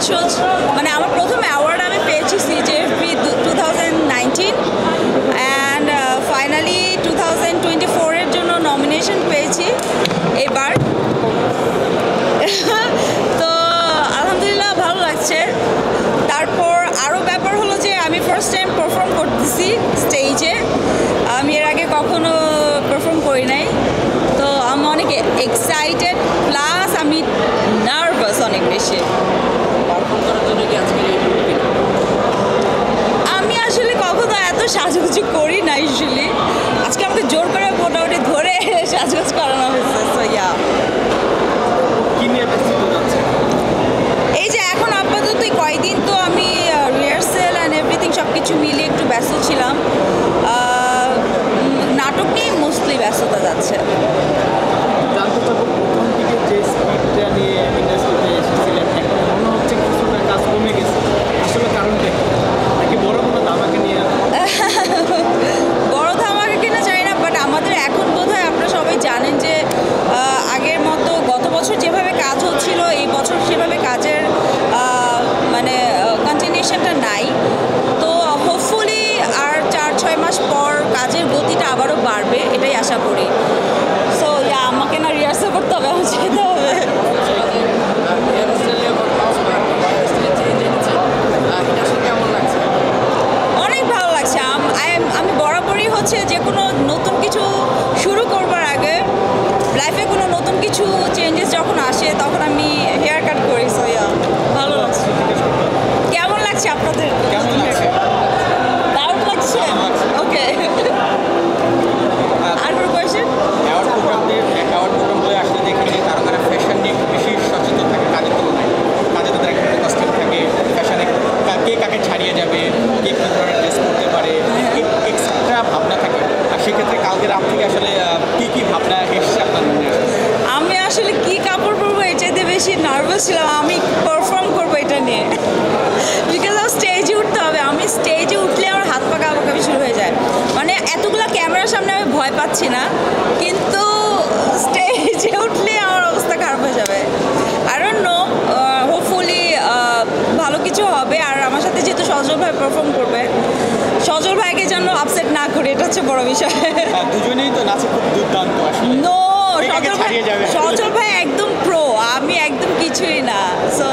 সাজগোজ মানে আমার প্রথম অ্যাওয়ার্ড আমি পেয়েছি সিজেএফপি 2019 অ্যান্ড ফাইনালি 2024-এর জন্য নমিনেশন পেয়েছি এবার। তো আলহামদুলিল্লাহ ভালো লাগছে। তারপর আরও ব্যাপার হলো যে আমি ফার্স্ট টাইম পারফর্ম করতেছি স্টেজে, আমি এর আগে কখনো পারফর্ম করি নাই। তো আমি অনেক এক্সাইটেড, প্লাস আমি নার্ভাস অনেক বেশি। আমি আসলে কখনো এত সাজুগুজু করি না ইউজুয়ালি, আজকে আমাকে জোর করে মোটামুটি ধরে সাজগোজ করানো হয়েছে। সো ইয়া, এই যে এখন আপাতত কয়েকদিন তো আমি রিহার্সেল অ্যান্ড এভরিথিং সব কিছু মিলিয়ে একটু ব্যস্ত ছিলাম, নাটক নিয়ে মোস্টলি ব্যস্ততা যাচ্ছে। বড় ধামাকা কিনা জানি না, বাট আমাদের এখন বোধহয় আপনারা সবাই জানেন যে আগের মতো গত বছর যেভাবে কাজ হচ্ছিল এই বছর সেভাবে কাজের মানে কন্টিনিউশনটা নাই। তো হোপফুলি আর 4-6 মাস পর কাজের গতিটা আবারও বাড়বে, এটাই আশা করি। সো ইয়া, আমাকে না রিহার্সাল করতে হবে, আমার যেতে হবে। অনেক ভালো লাগছে। আমি বরাবরই হচ্ছে যে কোনো নতুন কিছু শুরু করবার আগে, লাইফে কোনো নতুন কিছু চেঞ্জেস যখন আসে তখন আমি হেয়ার কাট করি। সো ইয়া, ভালো লাগছে। কেমন লাগছে আপনাদের? দারুণ লাগছে। ওকে, আর কোনো কোয়েশ্চেন? অ্যাওয়ার্ড প্রোগ্রামগুলো আসলে দেখি যে তারা ফ্যাশন নিয়ে একটু বেশি সচেতন থাকে কাজের তুলনায়। কাজে তাদের একটা কস্টিউম থাকে, ফ্যাশনে কে কাকে ছাড়িয়ে যাবে, কে কী ধরনের ড্রেস করতে পারে, এক্সট্রা ভাবনা থাকে। আর সেক্ষেত্রে কালকে রাত থেকে আসলে কী ভাবনা এসছে আপনার মনে? আমি আসলে কি কাপড় পরবো এটাতে বেশি নার্ভাস ছিলাম। আমি পারফর্ম করবো এটা নিয়ে, বিকজ আমার স্টেজে উঠতে হবে। আমি স্টেজে উঠলে আমার হাত পা কাঁপাকাঁপি শুরু হয়ে যায়। মানে এতগুলো ক্যামেরার সামনে আমি ভয় পাচ্ছি না, কিন্তু স্টেজে উঠলে আমার অবস্থা খারাপ হয়ে যাবে। আই ডোন্ট নো, হোপফুলি ভালো কিছু হবে। আর আমার সাথে যেহেতু সজল ভাই পারফর্ম করবে, সজল ভাইকে যেন আপসেট না করি, এটা হচ্ছে বড় বিষয়। দুজনেই তো নাচে খুব দুর্দান্ত আসলে। নো, সজল ভাই একদম প্রো, আমি একদম কিছুই না। সো